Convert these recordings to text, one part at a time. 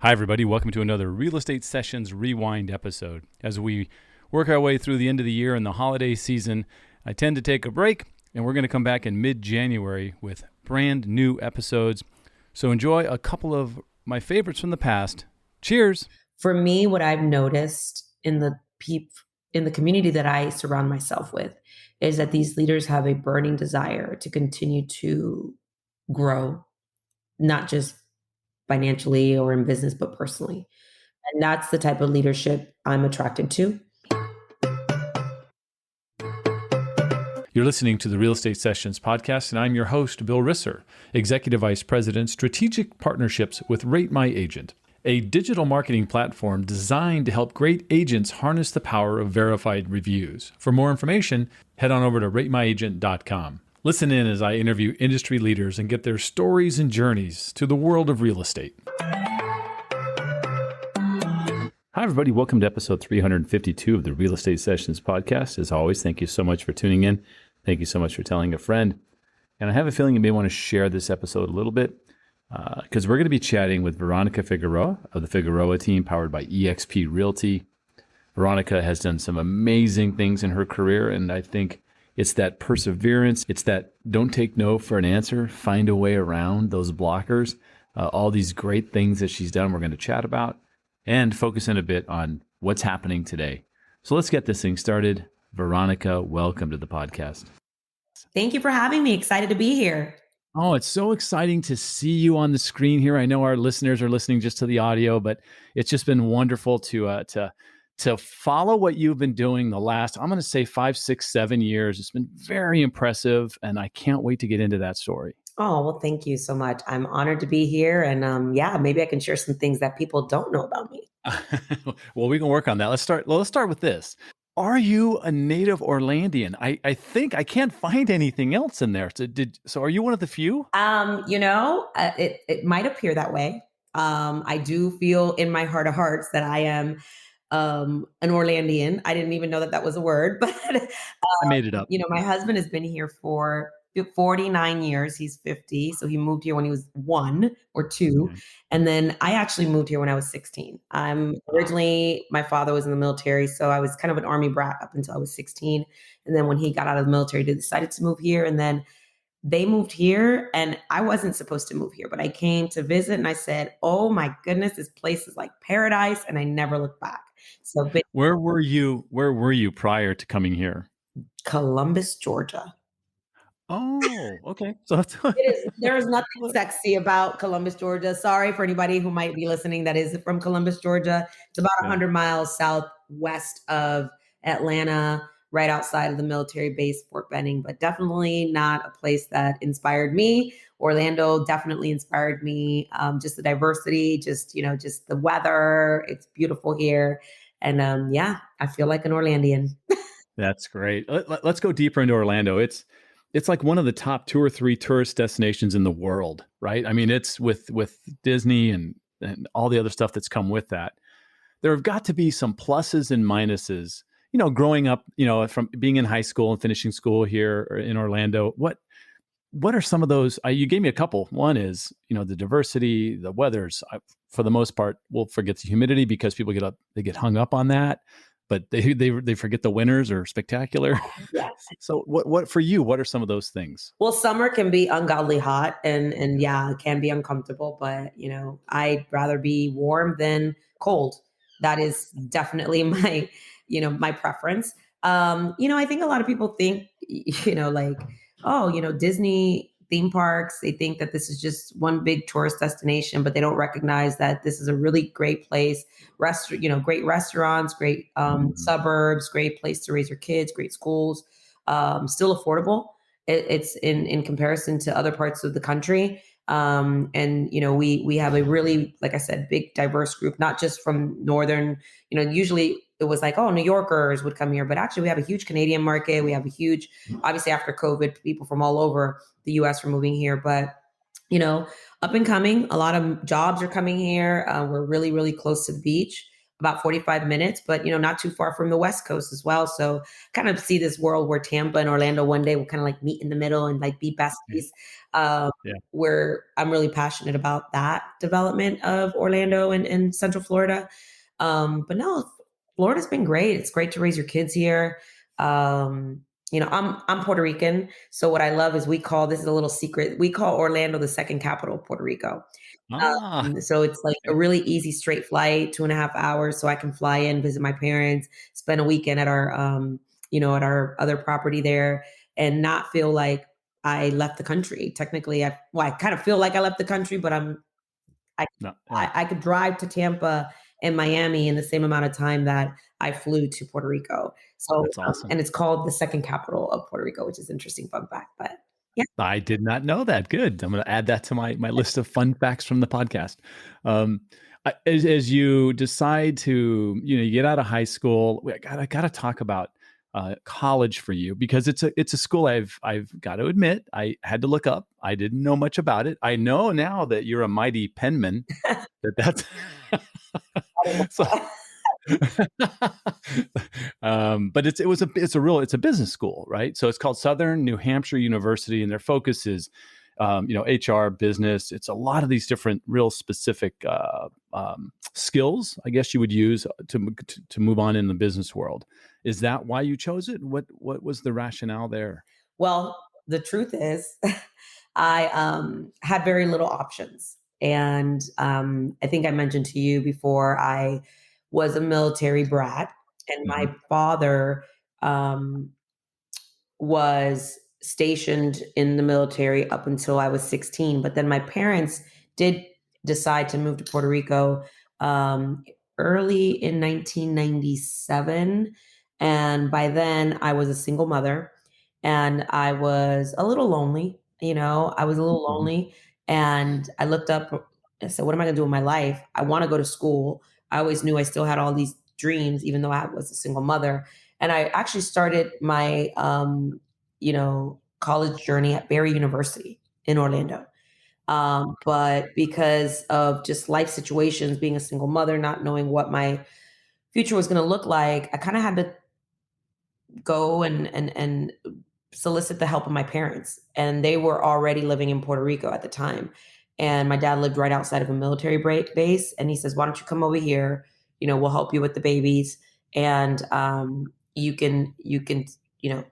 Hi, everybody. Welcome to another Real Estate Sessions Rewind episode. As we work our way through the end of the year and the holiday season, I tend to take a break, and we're going to come back in mid-January with brand new episodes. So enjoy a couple of my favorites from the past. Cheers. For me, what I've noticed in the community that I surround myself with is that these leaders have a burning desire to continue to grow, not just financially or in business, but personally. And that's the type of leadership I'm attracted to. You're listening to the Real Estate Sessions podcast, and I'm your host, Bill Risser, Executive Vice President, Strategic Partnerships with Rate My Agent, a digital marketing platform designed to help great agents harness the power of verified reviews. For more information, head on over to ratemyagent.com. Listen in as I interview industry leaders and get their stories and journeys to the world of real estate. Hi, everybody. Welcome to episode 352 of the Real Estate Sessions podcast. As always, thank you so much for tuning in. Thank you so much for telling a friend. And I have a feeling you may want to share this episode a little bit because we're going to be chatting with Veronica Figueroa of the Figueroa team powered by eXp Realty. Veronica has done some amazing things in her career, and I think it's that perseverance. It's that don't take no for an answer, find a way around those blockers, all these great things that she's done we're going to chat about and focus in a bit on what's happening today. So let's get this thing started. Veronica, welcome to the podcast. Thank you for having me. Excited to be here. Oh, it's so exciting to see you on the screen here. I know our listeners are listening just to the audio, but it's just been wonderful to follow what you've been doing the last, I'm going to say 5, 6, 7 years. It's been very impressive, and I can't wait to get into that story. Oh, well, thank you so much. I'm honored to be here. And maybe I can share some things that people don't know about me. Well, we can work on that. Let's start with this. Are you a native Orlandian? I think I can't find anything else in there. So are you one of the few? It might appear that way. I do feel in my heart of hearts that I am an Orlandian. I didn't even know that was a word, but I made it up. my husband has been here for 49 years. He's 50. So he moved here when he was 1 or 2. Okay. And then I actually moved here when I was 16. My father was in the military. So I was kind of an army brat up until I was 16. And then when he got out of the military, they decided to move here. And then they moved here, and I wasn't supposed to move here, but I came to visit and I said, oh my goodness, this place is like paradise. And I never looked back. So Where were you prior to coming here? Columbus, Georgia. Oh, okay. So There's nothing sexy about Columbus, Georgia. Sorry for anybody who might be listening that is from Columbus, Georgia. It's about 100 miles southwest of Atlanta, right outside of the military base, Fort Benning, but definitely not a place that inspired me. Orlando definitely inspired me. Just the diversity, just the weather. It's beautiful here. And I feel like an Orlandian. That's great. Let's go deeper into Orlando. It's like one of the top 2 or 3 tourist destinations in the world, right? I mean, it's with Disney and all the other stuff that's come with that. There have got to be some pluses and minuses, growing up, from being in high school and finishing school here in Orlando. What are some of those? You gave me a couple. One is, the diversity, the weather's, for the most part, we'll forget the humidity because people get hung up on that. But they forget the winters are spectacular. Yes. So what for you? What are some of those things? Well, summer can be ungodly hot and it can be uncomfortable, but I'd rather be warm than cold. That is definitely my preference. I think a lot of people think, Disney theme parks, they think that this is just one big tourist destination, but they don't recognize that this is a really great place. Great restaurants, great suburbs, great place to raise your kids, great schools, still affordable. It's in comparison to other parts of the country. We have a really, like I said, big diverse group, not just from northern, usually it was like, oh, New Yorkers would come here, but actually we have a huge Canadian market. We have a huge, obviously after COVID, people from all over the US are moving here, but up and coming, a lot of jobs are coming here. We're really, really close to the beach. about 45 minutes, but not too far from the West Coast as well. So kind of see this world where Tampa and Orlando one day will kind of like meet in the middle and like be Yeah. besties. Um, Yeah. where I'm really passionate about that development of Orlando and Central Florida. But no, Florida's been great. It's great to raise your kids here. Um, I'm Puerto Rican, so what I love is we call this is a little secret. We call Orlando the second capital of Puerto Rico. Ah, So it's like a okay. really easy straight flight, 2.5 hours, so I can fly in, visit my parents, spend a weekend at our other property there, and not feel like I left the country. Technically, I kind of feel like I left the country, but I No, yeah, I could drive to Tampa and Miami in the same amount of time that I flew to Puerto Rico. So, that's awesome. and it's called the second capital of Puerto Rico, which is interesting fun fact. But yeah, I did not know that. Good. I'm going to add that to my list of fun facts from the podcast. Um, as you decide to, you get out of high school, I got to talk about college for you because it's a school I've got to admit I had to look up. I didn't know much about it. I know now that you're a mighty penman. That's I don't so. know. But it's a business school, right? So it's called Southern New Hampshire University, and their focus is, HR, business. It's a lot of these different, real specific skills, I guess you would use to move on in the business world. Is that why you chose it? What was the rationale there? Well, the truth is, I had very little options. And I think I mentioned to you before, I was a military brat, and Hmm. my father um, was stationed in the military up until I was 16. But then my parents did decide to move to Puerto Rico um, early in 1997. And by then, I was a single mother and I was a little lonely. I was a little Hmm. lonely. And I looked up and said, what am I going to do with my life? I want to go to school. I always knew I still had all these dreams, even though I was a single mother. And I actually started my college journey at Barry University in Orlando. But because of just life situations, being a single mother, not knowing what my future was going to look like, I kind of had to go and solicit the help of my parents. And they were already living in Puerto Rico at the time. And my dad lived right outside of a military base. And he says, why don't you come over here? We'll help you with the babies. And you can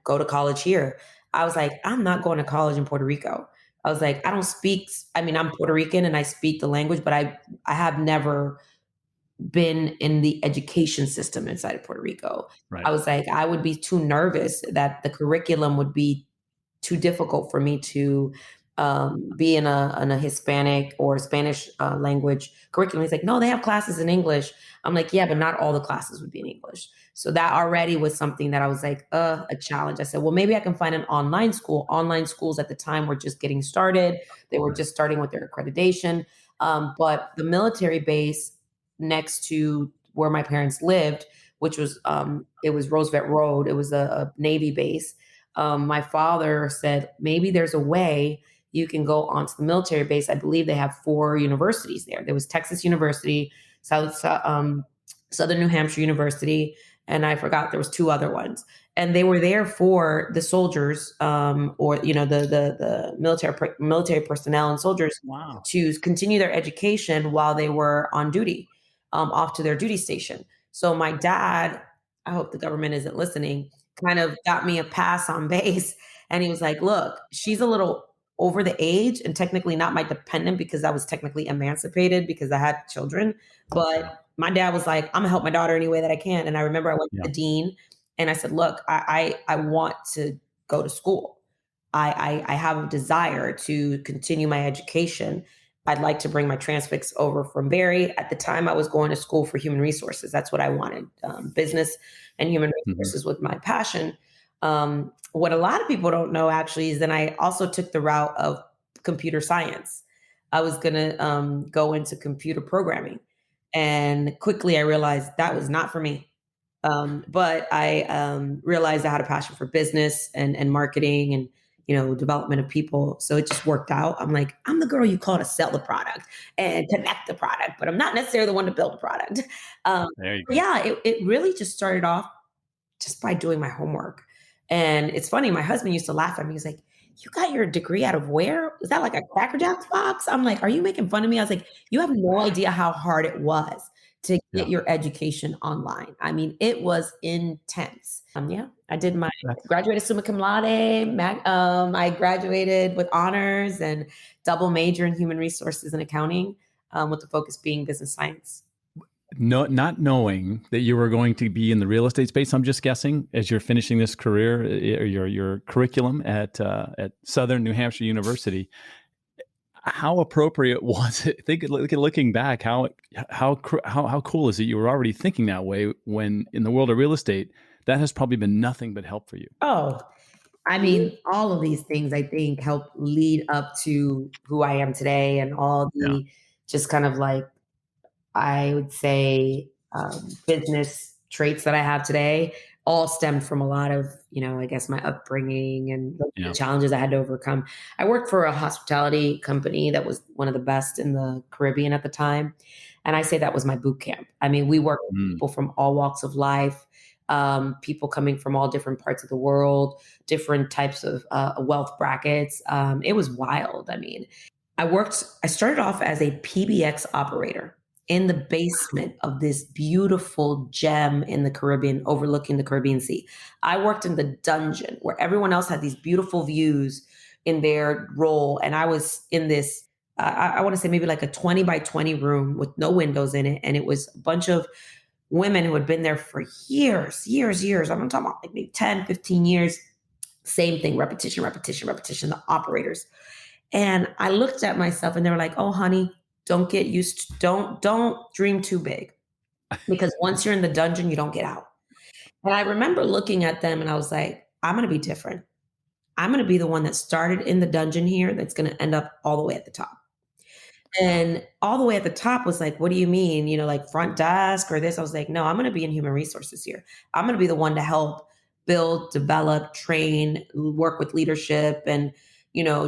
go to college here. I was like, I'm not going to college in Puerto Rico. I was like, I don't speak, I mean, I'm Puerto Rican and I speak the language, but I have never been in the education system inside of Puerto Rico. Right. I was like, I would be too nervous that the curriculum would be too difficult for me to be in a Hispanic or Spanish language curriculum. He's like, no, they have classes in English. I'm like, yeah, but not all the classes would be in English. So that already was something that I was like, a challenge. I said, well, maybe I can find an online school. Online schools at the time were just getting started. They were just starting with their accreditation. But the military base next to where my parents lived, which was it was Roosevelt Road. It was a Navy base. My father said maybe there's a way you can go onto the military base. I believe they have four universities there. There was Texas University, Southern New Hampshire University, and I forgot there was two other ones. And they were there for the soldiers, or the military personnel and soldiers Wow. to continue their education while they were on duty, off to their duty station. So my dad, I hope the government isn't listening, kind of got me a pass on base. And he was like, look, she's a little over the age and technically not my dependent because I was technically emancipated because I had children. But my dad was like, I'm gonna help my daughter any way that I can. And I remember I went Yeah. to the dean and I said, look, I want to go to school. I have a desire to continue my education. I'd like to bring my transcripts over from Barry. At the time, I was going to school for human resources. That's what I wanted. Business and human Hmm. resources was my passion. What a lot of people don't know actually is that I also took the route of computer science. I was going to go into computer programming. And quickly I realized that was not for me. But I realized I had a passion for business and marketing and development of people. So it just worked out. I'm like, I'm the girl you call to sell the product and connect the product, but I'm not necessarily the one to build the product. Um, There you go. yeah, it really just started off just by doing my homework. And it's funny, my husband used to laugh at me. He's like, "You got your degree out of where? Is that like a Cracker Jacks box?" I'm like, "Are you making fun of me?" I was like, "You have no idea how hard it was to get Yeah. your education online." I mean, it was intense. Yeah, I did my That's graduated summa cum laude. I graduated with honors and double major in human resources and accounting, with the focus being business science. no, not knowing that you were going to be in the real estate space. I'm just guessing as you're finishing this career or your curriculum at Southern New Hampshire University. How appropriate was it? Looking back, how cool is it? You were already thinking that way when in the world of real estate, that has probably been nothing but help for you. Oh, I mean, all of these things I think help lead up to who I am today and all Yeah. the just kind of like, I would say, business traits that I have today all stemmed from a lot of, I guess my upbringing and the Yeah. challenges I had to overcome. I worked for a hospitality company that was one of the best in the Caribbean at the time. And I say that was my boot camp. I mean, we worked with Mm. people from all walks of life, people coming from all different parts of the world, different types of wealth brackets. It was wild. I mean, I started off as a PBX operator in the basement of this beautiful gem in the Caribbean, overlooking the Caribbean Sea. I worked in the dungeon where everyone else had these beautiful views in their role. And I was in this, I want to say maybe like a 20 by 20 room with no windows in it. And it was a bunch of women who had been there for years, years, years. I'm talking about like maybe 10, 15 years. Same thing, repetition, repetition, repetition, the operators. And I looked at myself and they were like, "Oh, honey, don't get used to, don't dream too big because once you're in the dungeon, you don't get out." And I remember looking at them and I was like, "I'm going to be different. I'm going to be the one that started in the dungeon here that's going to end up all the way at the top." And all the way at the top was like, "What do you mean? Like front desk or this?" I was like, "No, I'm going to be in human resources here. I'm going to be the one to help build, develop, train, work with leadership and,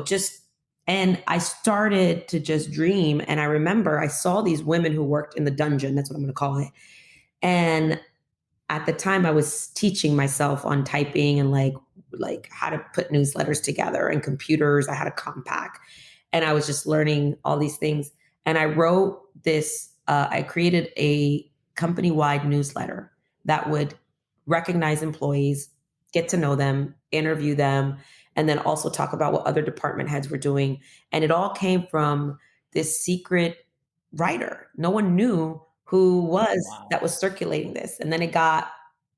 just." And I started to just dream. And I remember I saw these women who worked in the dungeon. That's what I'm going to call it. And at the time I was teaching myself on typing and like how to put newsletters together and computers. I had a compact and I was just learning all these things. And I wrote this, I created a company wide newsletter that would recognize employees, get to know them, interview them, and then also talk about what other department heads were doing. And it all came from this secret writer. No one knew who was Wow. that was circulating this. And then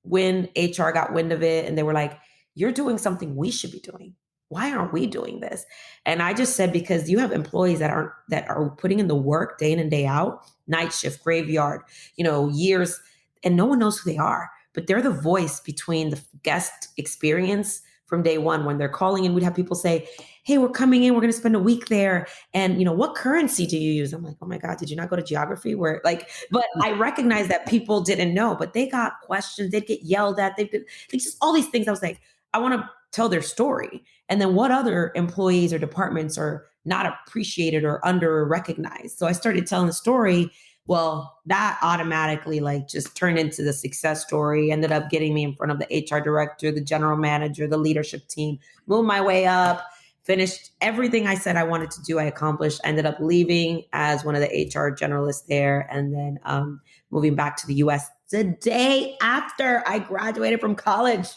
when HR got wind of it and they were like, "You're doing something we should be doing. Why aren't we doing this?" And I just said, because you have employees that are putting in the work day in and day out, night shift, graveyard, years, and no one knows who they are. But they're the voice between the guest experience from day one. When they're calling in, we'd have people say, "Hey, we're coming in, we're going to spend a week there. And what currency do you use?" I'm like, "Oh my God, did you not go to geography?" Where like, but I recognize that people didn't know, but they got questions, they'd get yelled at, they just all these things. I was like, I want to tell their story. And then what other employees or departments are not appreciated or under recognized. So I started telling the story. Well, that automatically like just turned into the success story, ended up getting me in front of the HR director, the general manager, the leadership team, moved my way up, finished everything I said I wanted to do. I accomplished, ended up leaving as one of the HR generalists there, and then moving back to the US the day after I graduated from college.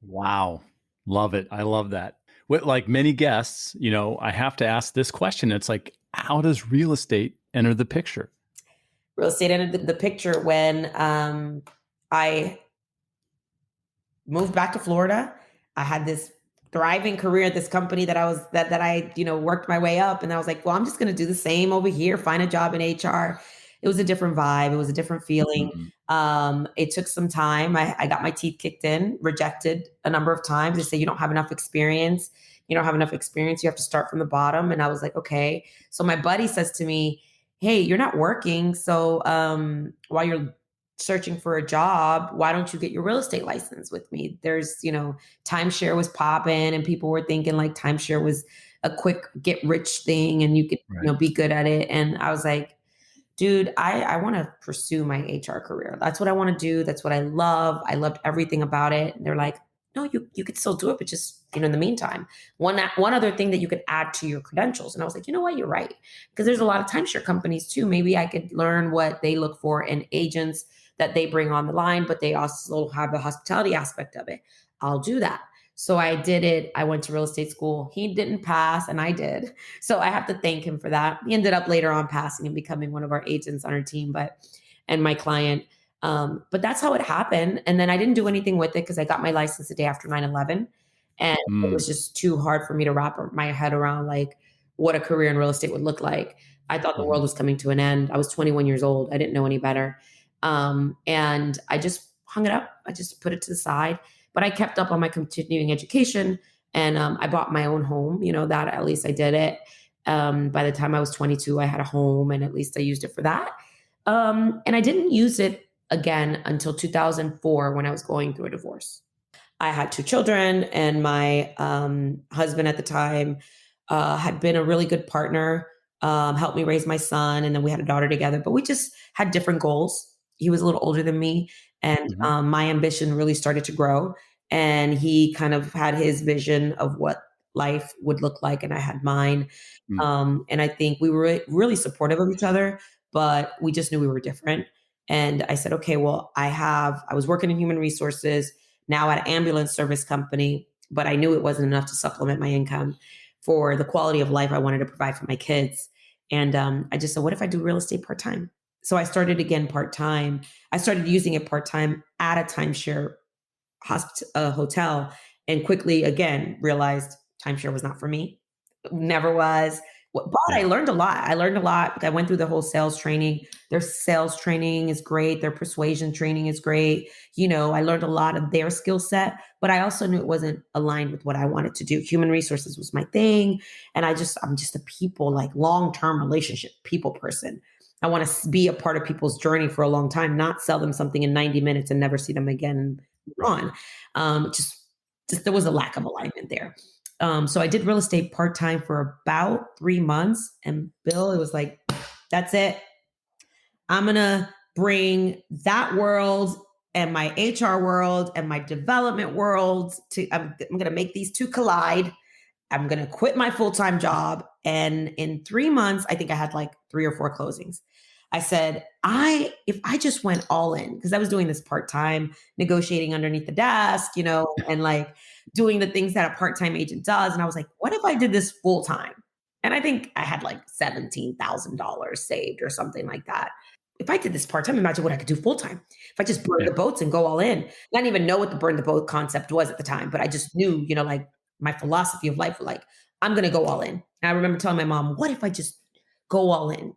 Wow. Love it. I love that. Like many guests, I have to ask this question. It's like, how does real estate enter the picture? Real estate entered the picture when I moved back to Florida. I had this thriving career at this company that I, worked my way up. And I was like, well, I'm just going to do the same over here, find a job in HR. It was a different vibe. It was a different feeling. Mhm. It took some time. I got my teeth kicked in, rejected a number of times. They say, you don't have enough experience. You don't have enough experience. You have to start from the bottom. And I was like, okay. So my buddy says to me, "Hey, you're not working. So while you're searching for a job, why don't you get your real estate license with me? There's, timeshare was popping and people were thinking like timeshare was a quick get rich thing and you could, Right. be good at it. And I was like, dude, I want to pursue my HR career. That's what I want to do. That's what I love. I loved everything about it. And they're like, no, you could still do it, but just, in the meantime, one other thing that you could add to your credentials. And I was like, you know what, you're right. Because there's a lot of timeshare companies too. Maybe I could learn what they look for in agents that they bring on the line, but they also have the hospitality aspect of it. I'll do that. So I did it. I went to real estate school. He didn't pass, and I did. So I have to thank him for that. He ended up later on passing and becoming one of our agents on our team, and my client. But that's how it happened. And then I didn't do anything with it because I got my license the day after 9/11. And it Mm, was just too hard for me to wrap my head around like what a career in real estate would look like. I thought the mhm, world was coming to an end. I was 21 years old. I didn't know any better. And I just hung it up. I just put it to the side. But I kept up on my continuing education and I bought my own home. That at least I did it. By the time I was 22, I had a home and at least I used it for that. And I didn't use it again until 2004 when I was going through a divorce. I had two children, and my husband at the time had been a really good partner, helped me raise my son, and then we had a daughter together. But we just had different goals. He was a little older than me, and mhm, my ambition really started to grow. And he kind of had his vision of what life would look like, and I had mine. mm, And I think we were really supportive of each other, but we just knew we were different. And I said, okay, well, I was working in human resources now at an ambulance service company, but I knew it wasn't enough to supplement my income for the quality of life I wanted to provide for my kids. And I just said, what if I do real estate part time? So I started again part time. I started using it part time at a timeshare hotel, and quickly again realized timeshare was not for me. Never was. But I yeah, learned a lot. I learned a lot. I went through the whole sales training. Their sales training is great. Their persuasion training is great. I learned a lot of their skill set, but I also knew it wasn't aligned with what I wanted to do. Human resources was my thing. And I'm just a people, like long term relationship people person. I want to be a part of people's journey for a long time, not sell them something in 90 minutes and never see them again and move right. on. Just there was a lack of alignment there. So I did real estate part time for about 3 months. And Bill, it was like, that's it. I'm going to bring that world and my HR world and my development world I'm going to make these two collide. I'm going to quit my full time job. And in 3 months, I think I had like three or four closings. I said, if I just went all in, because I was doing this part time, negotiating underneath the desk, and like doing the things that a part time agent does. And I was like, what if I did this full time? And I think I had like $17,000 saved or something like that. If I did this part time, imagine what I could do full time. If I just burn Yeah, the boats and go all in. I didn't even know what the burn the boat concept was at the time, but I just knew, like my philosophy of life, like, I'm going to go all in. And I remember telling my mom, what if I just go all in?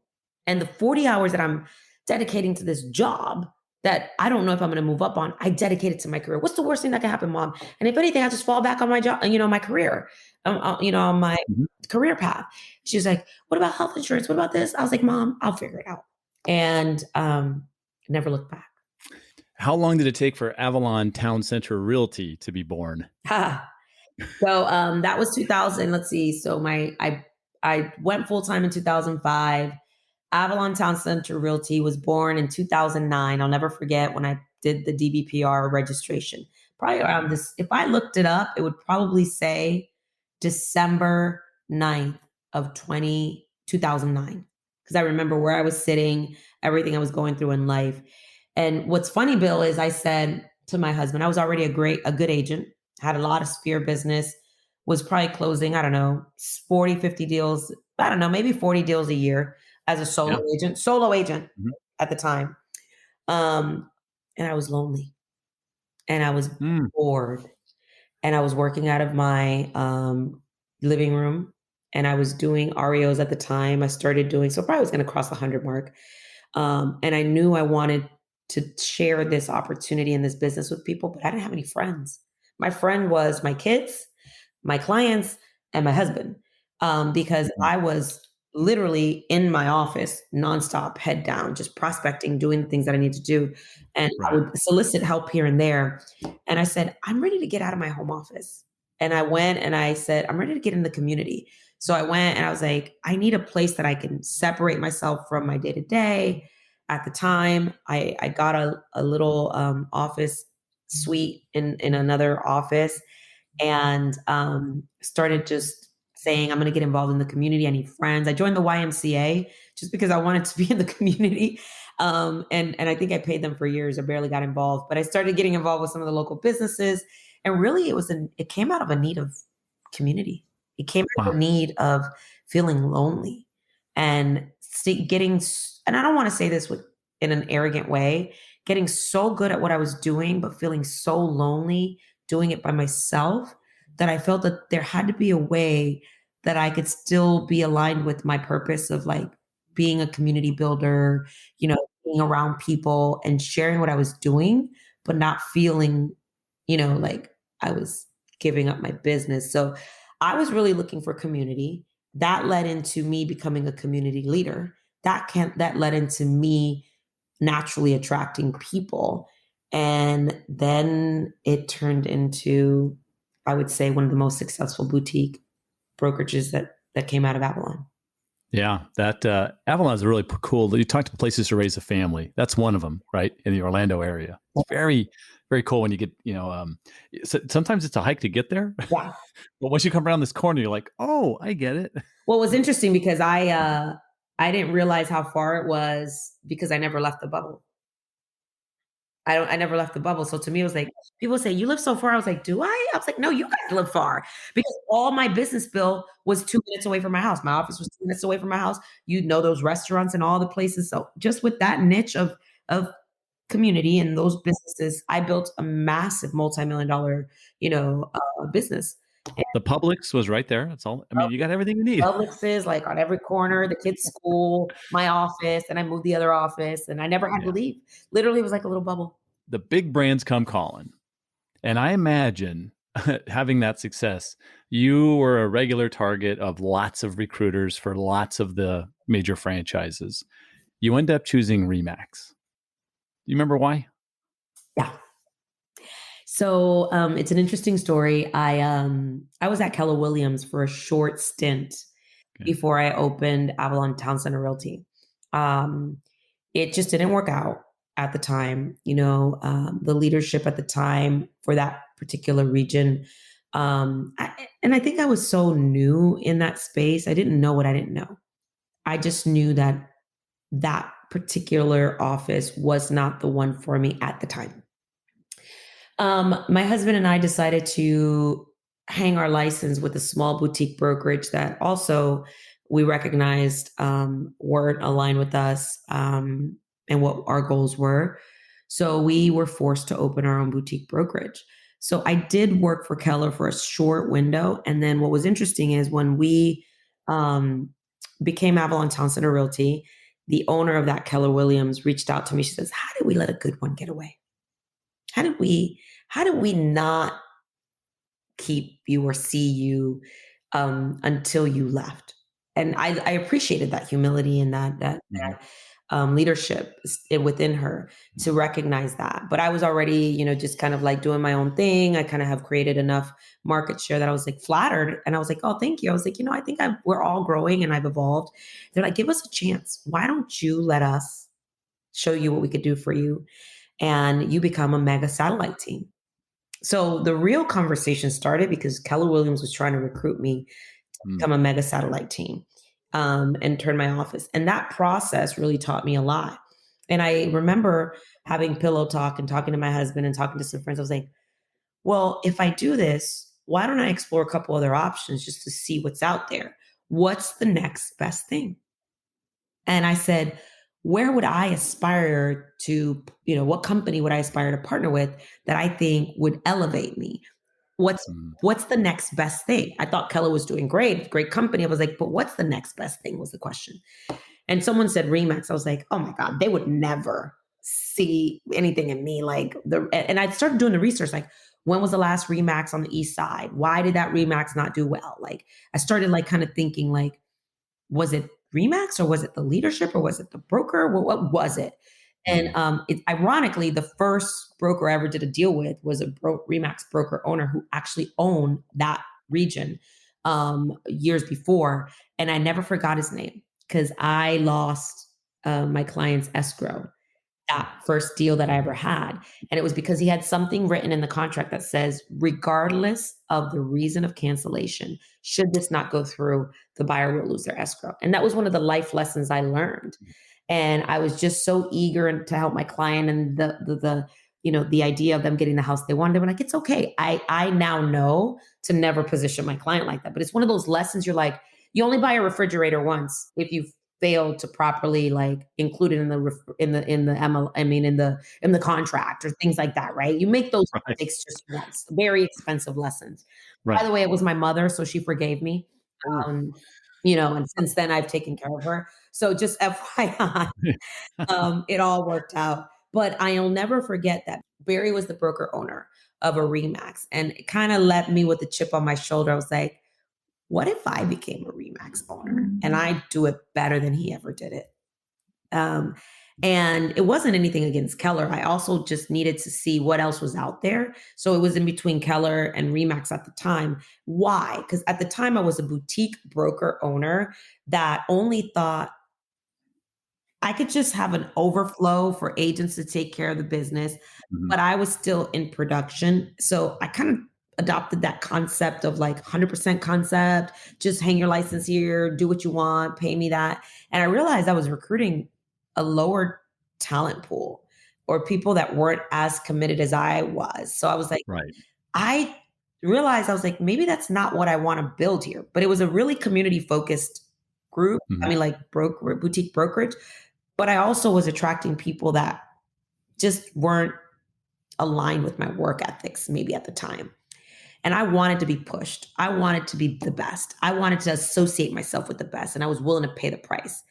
And the 40 hours that I'm dedicating to this job that I don't know if I'm going to move up on, I dedicate it to my career. What's the worst thing that can happen, mom? And if anything, I just fall back on my job, my career, on my mhm. career path. She was like, what about health insurance? What about this? I was like, mom, I'll figure it out. And never looked back. How long did it take for Avalon Town Center Realty to be born? So that was 2000. Let's see. So I went full time in 2005. Avalon Town Center Realty was born in 2009. I'll never forget when I did the DBPR registration. Probably around this, if I looked it up, it would probably say December 9th of 2009. Because I remember where I was sitting, everything I was going through in life. And what's funny, Bill, is I said to my husband, I was already a good agent, had a lot of sphere business, was probably closing, I don't know, 40, 50 deals, I don't know, maybe 40 deals a year as a Yeah. solo agent Mhm. at the time. Um, and I was lonely and I was Mm, bored and I was working out of my living room and I was doing REOs at the time. I started doing, so probably was going to cross the 100 mark. And I knew I wanted to share this opportunity in this business with people, but I didn't have any friends. My friend was my kids, my clients, and my husband, because mm, I was literally in my office, nonstop, head down, just prospecting, doing the things that I need to do. And I Right. would solicit help here and there. And I said, I'm ready to get out of my home office. And I went and I said, I'm ready to get in the community. So I went and I was like, I need a place that I can separate myself from my day to day. At the time, I got a little office suite in another office and started just saying, I'm going to get involved in the community. I need friends. I joined the YMCA just because I wanted to be in the community. And I think I paid them for years. I barely got involved, but I started getting involved with some of the local businesses. And really, it came out of a need of community. It came out of Wow. a need of feeling lonely and and I don't want to say this in an arrogant way, getting so good at what I was doing, but feeling so lonely doing it by myself that I felt that there had to be a way that I could still be aligned with my purpose of like being a community builder, being around people and sharing what I was doing, but not feeling, like I was giving up my business. So I was really looking for community. That led into me becoming a community leader. That led into me naturally attracting people. And then it turned into, I would say, one of the most successful boutique brokerages that came out of Avalon. Yeah, that Avalon is really cool. You talked to places to raise a family. That's one of them, right, in the Orlando area. It's very, very cool when you get, sometimes it's a hike to get there, Yeah. but once you come around this corner, you're like, oh, I get it. Well, it was interesting because I didn't realize how far it was because I never left the bubble. I never left the bubble. So to me, it was like, people say, "You live so far." I was like, "Do I?" I was like, "No, you guys live far." Because all my business bill was 2 minutes away from my house. My office was 2 minutes away from my house. You know those restaurants and all the places. So just with that niche of community and those businesses, I built a massive multi-million dollar, business. The Publix was right there. That's all. I mean, you got everything you need. Publix is like on every corner, the kids' school, my office, and I moved the other office, and I never had to Yeah. leave. Literally, it was like a little bubble. The big brands come calling. And I imagine having that success, you were a regular target of lots of recruiters for lots of the major franchises. You end up choosing Remax. Do you remember why? Yeah. So it's an interesting story. I was at Keller Williams for a short stint Okay. before I opened Avalon Town Center Realty. Um, it just didn't work out at the time. The leadership at the time for that particular region. And I think I was so new in that space. I didn't know what I didn't know. I just knew that that particular office was not the one for me at the time. My husband and I decided to hang our license with a small boutique brokerage that also we recognized weren't aligned with us and what our goals were. So we were forced to open our own boutique brokerage. So I did work for Keller for a short window. And then what was interesting is when we um, became Avalon Town Center Realty, the owner of that, Keller Williams, reached out to me. She says, "How did we let a good one get away? How did we not keep you or see you until you left?" And I appreciated that humility and Mhm. leadership within her to recognize that. But I was already, just kind of like doing my own thing. I kind of have created enough market share that I was like flattered, and I was like, "Oh, thank you." I was like, I think we're all growing and I've evolved. They're like, "Give us a chance. Why don't you let us show you what we could do for you?" And you become a mega satellite team. So the real conversation started because Keller Williams was trying to recruit me to Mm. become a mega satellite team and turn my office. And that process really taught me a lot. And I remember having pillow talk and talking to my husband and talking to some friends. I was like, well, if I do this, why don't I explore a couple other options just to see what's out there? What's the next best thing? And I said, where would I aspire to, what company would I aspire to partner with that I think would elevate me? What's Mm. what's the next best thing? I thought Keller was doing great company. I was like, but what's the next best thing was the question. And someone said Remax. I was like, oh my God, they would never see anything in me like and I started doing the research, like, when was the last Remax on the east side? Why did that Remax not do well? Like I started like kind of thinking like, was it Remax or was it the leadership or was it the broker? What was it? And Mhm. ironically, the first broker I ever did a deal with was a Remax broker owner who actually owned that region years before. And I never forgot his name because I lost my client's escrow that first deal that I ever had. And it was because he had something written in the contract that says, regardless of the reason of cancellation, should this not go through, the buyer will lose their escrow. And that was one of the life lessons I learned. And I was just so eager to help my client and the idea of them getting the house they wanted. They were like, it's okay. I now know to never position my client like that. But it's one of those lessons you're like, you only buy a refrigerator once if you failed to properly like include it in the in the ML, I mean in the contract or things like that, right? You make those Right. mistakes just once. Very expensive lessons. By Right. the way, it was my mother, so she forgave me. Oh. Um, and since then I've taken care of her. So just FYI, it all worked out. But I'll never forget that Barry was the broker owner of a Remax, and it kind of left me with a chip on my shoulder. I was like, what if I became a Remax owner and I do it better than he ever did it? Um, and it wasn't anything against Keller. I also just needed to see what else was out there. So it was in between Keller and Remax at the time. Why? Because at the time I was a boutique broker owner that only thought I could just have an overflow for agents to take care of the business, Mhm. but I was still in production. So I kind of adopted that concept of like 100% concept, just hang your license here, do what you want, pay me that. And I realized I was recruiting a lower talent pool or people that weren't as committed as I was. So I was like, Right. I realized I was like, maybe that's not what I want to build here. But it was a really community focused group. I Mhm. mean, like boutique brokerage. But I also was attracting people that just weren't aligned with my work ethics, maybe at the time. And I wanted to be pushed. I wanted to be the best. I wanted to associate myself with the best, and I was willing to pay the price.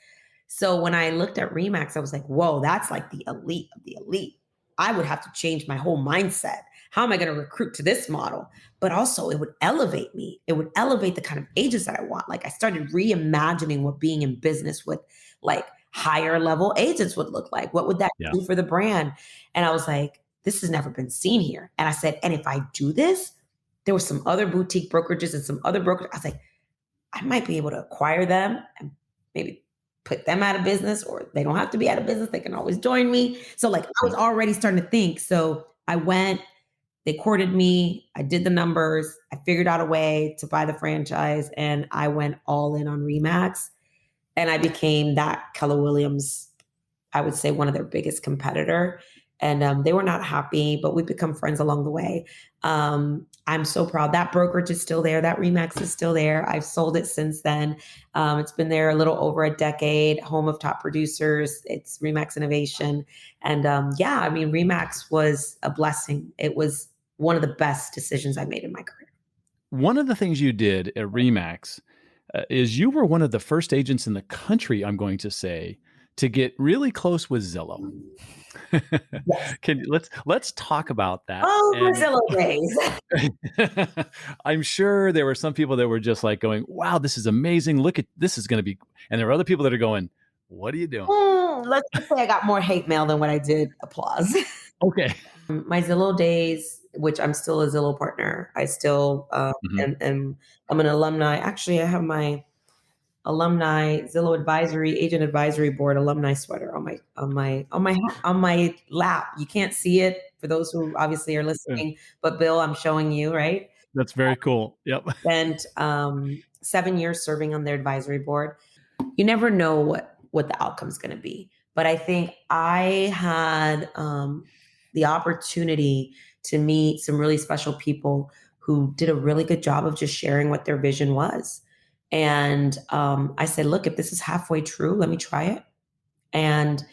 So when I looked at Remax, I was like, whoa, that's like the elite of the elite. I would have to change my whole mindset. How am I going to recruit to this model? But also, it would elevate me. It would elevate the kind of agents that I want. Like, I started reimagining what being in business with like higher level agents would look like. What would that Yeah. do for the brand? And I was like, this has never been seen here. And I said, and if I do this, there were some other boutique brokerages and some other brokers. I was like, I might be able to acquire them and maybe put them out of business, or they don't have to be out of business. They can always join me. So like I was Right. already starting to think. So I went, they courted me. I did the numbers. I figured out a way to buy the franchise and I went all in on Remax and I became that Keller Williams, I would say, one of their biggest competitor. And they were not happy, but we've become friends along the way. I'm so proud. That brokerage is still there. That Remax is still there. I've sold it since then. It's been there a little over a decade, home of top producers. It's Remax Innovation. And yeah, I mean, Remax was a blessing. It was one of the best decisions I made in my career. One of the things you did at Remax is you were one of the first agents in the country, I'm going to say, to get really close with Zillow. Yes. Let's talk about that. Oh, And Brazil days. I'm sure there were some people that were just like going, "Wow, this is amazing! Look at this is going to be," and there were other people that are going, "What are you doing?" Let's just say I got more hate mail than what I did applause. Okay. My Zillow days, which I'm still a Zillow partner, I still Mhm. am I'm an alumni. Actually, I have my alumni Zillow advisory agent advisory board alumni sweater on my lap. You can't see it for those who obviously are Yeah, listening, but Bill, I'm showing you, right? that's very cool. Yep. Spent 7 years serving on their advisory board. You never know what the outcome's going to be. But I think I had the opportunity to meet some really special people who did a really good job of just sharing what their vision was. And I said, look, if this is halfway true, let me try it and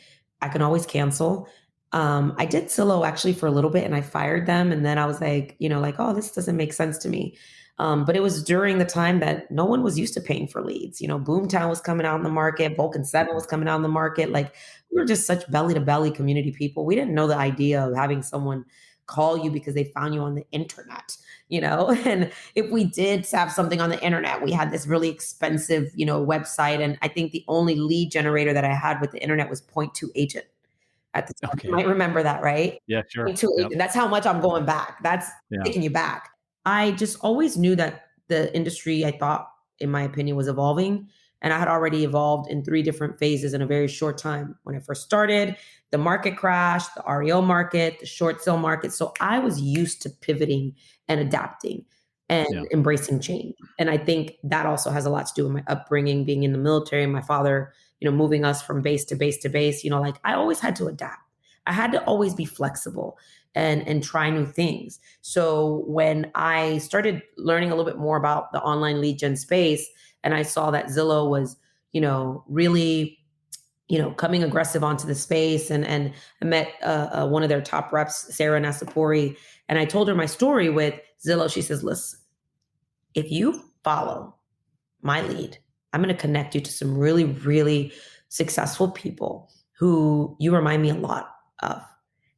I can always cancel. I did Zillow actually for a little bit and I fired them. And then I was like, like, oh, this doesn't make sense to me. But it was during the time that no one was used to paying for leads. Boomtown was coming out in the market, Vulcan 7 Mhm. was coming out in the market. Like we were just such belly to belly community people. We didn't know the idea of having someone call you because they found you on the internet. And if we did have something on the internet, we had this really expensive, website. And I think the only lead generator that I had with the internet was point two agent at the time. You Okay. might remember that, right? Yeah, sure. Point two Yep. agent. That's how much I'm going back. That's Yeah. taking you back. I just always knew that the industry, I thought, in my opinion, was evolving. And I had already evolved in three different phases in a very short time. When I first started, the market crashed, the REO market, the short sale market. So I was used to pivoting and adapting and Yeah. embracing change. And I think that also has a lot to do with my upbringing, being in the military, my father, moving us from base to base to base, like I always had to adapt. I had to always be flexible and try new things. So when I started learning a little bit more about the online lead gen space, and I saw that Zillow was, really, coming aggressive onto the space, and I met one of their top reps, Sarah Nasapori, and I told her my story with Zillow. She says, "Listen, if you follow my lead, I'm going to connect you to some really, really successful people who you remind me a lot of.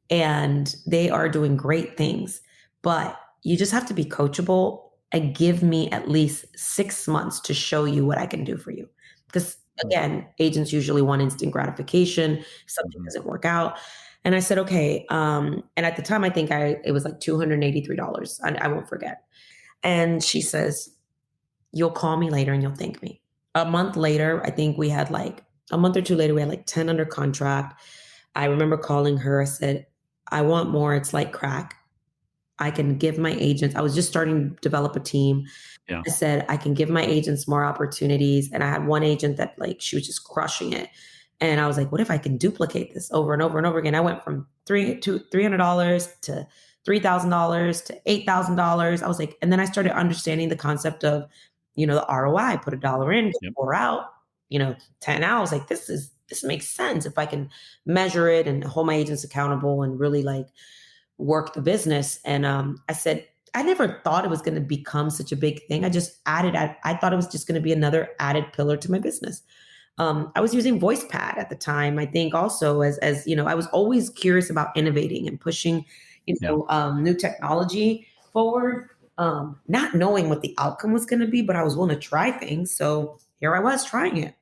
And they are doing great things, but you just have to be coachable and give me at least 6 months to show you what I can do for you." Because Mm. again, agents usually want instant gratification. If something Mhm. doesn't work out. And I said, okay. And at the time, I think it was like $283. I won't forget. And she says, "You'll call me later and you'll thank me." A month later, I think we had like a month or two later, we had like 10 under contract. I remember calling her. I said, "I want more. It's like crack. I can give my agents," I was just starting to develop a team. Yeah. I said, "I can give my agents more opportunities." And I had one agent that like she was just crushing it. And I was like, what if I can duplicate this over and over and over again? I went from $300 to $3,000 to $8,000. I was like, and then I started understanding the concept of, the ROI. Put $1 in, get Yep. 4 out, 10 out. I was like, this makes sense if I can measure it and hold my agents accountable and really like work the business. And I said, I never thought it was going to become such a big thing. I thought it was just going to be another added pillar to my business. I was using VoicePad at the time. I think also as I was always curious about innovating and pushing, Yeah. new technology forward. Not knowing what the outcome was going to be, but I was willing to try things. So here I was trying it.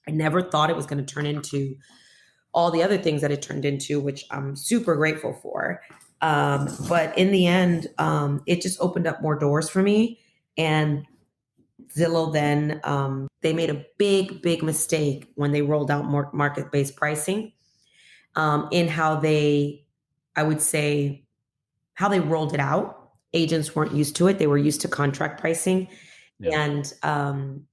I never thought it was going to turn into all the other things that it turned into, which I'm super grateful for. But in the end, it just opened up more doors for me. And Zillow then, they made a big, big mistake when they rolled out more market-based pricing, in how I would say, how they rolled it out. Agents weren't used to it. They were used to contract pricing. Yeah. And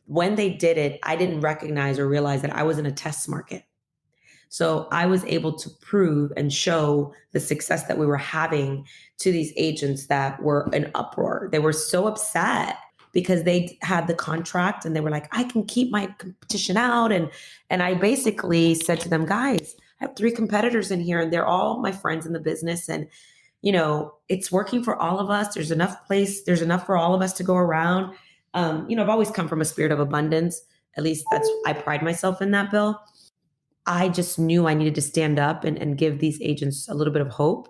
when they did it, I didn't recognize or realize that I was in a test market. So I was able to prove and show the success that we were having to these agents that were in uproar. They were so upset because they had the contract and they were like, I can keep my competition out. And I basically said to them, guys, I have 3 competitors in here and they're all my friends in the business. And it's working for all of us. There's enough for all of us to go around. I've always come from a spirit of abundance. At least I pride myself in that, Bill. I just knew I needed to stand up and give these agents a little bit of hope.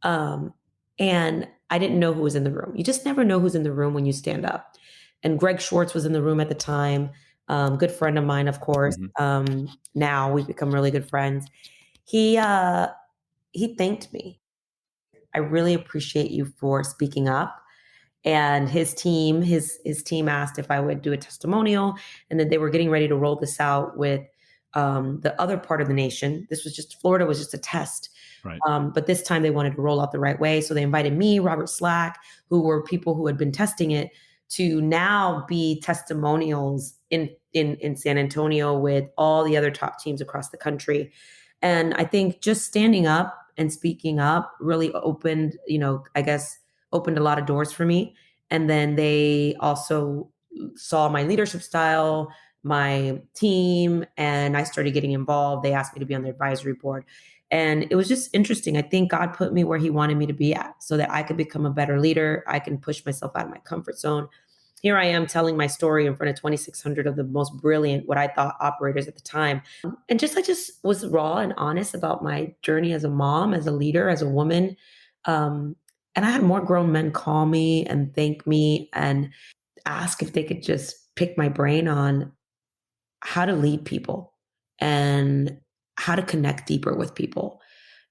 Um, and I didn't know who was in the room. You just never know who's in the room when you stand up. And Greg Schwartz was in the room at the time. Good friend of mine, of course. Mhm. Now we've become really good friends. He thanked me. "I really appreciate you for speaking up." And his team asked if I would do a testimonial, and then they were getting ready to roll this out with the other part of the nation. Florida was just a test. Right. But this time they wanted to roll out the right way. So they invited me, Robert Slack, who were people who had been testing it, to now be testimonials in San Antonio with all the other top teams across the country. And I think just standing up and speaking up really opened, I guess, opened a lot of doors for me. And then they also saw my leadership style, my team, and I started getting involved. They asked me to be on their advisory board. And it was just interesting. I think God put me where He wanted me to be at so that I could become a better leader. I can push myself out of my comfort zone. Here I am telling my story in front of 2,600 of the most brilliant, what I thought, operators at the time. And I just was raw and honest about my journey as a mom, as a leader, as a woman. Um, And I had more grown men call me and thank me and ask if they could just pick my brain on how to lead people and how to connect deeper with people.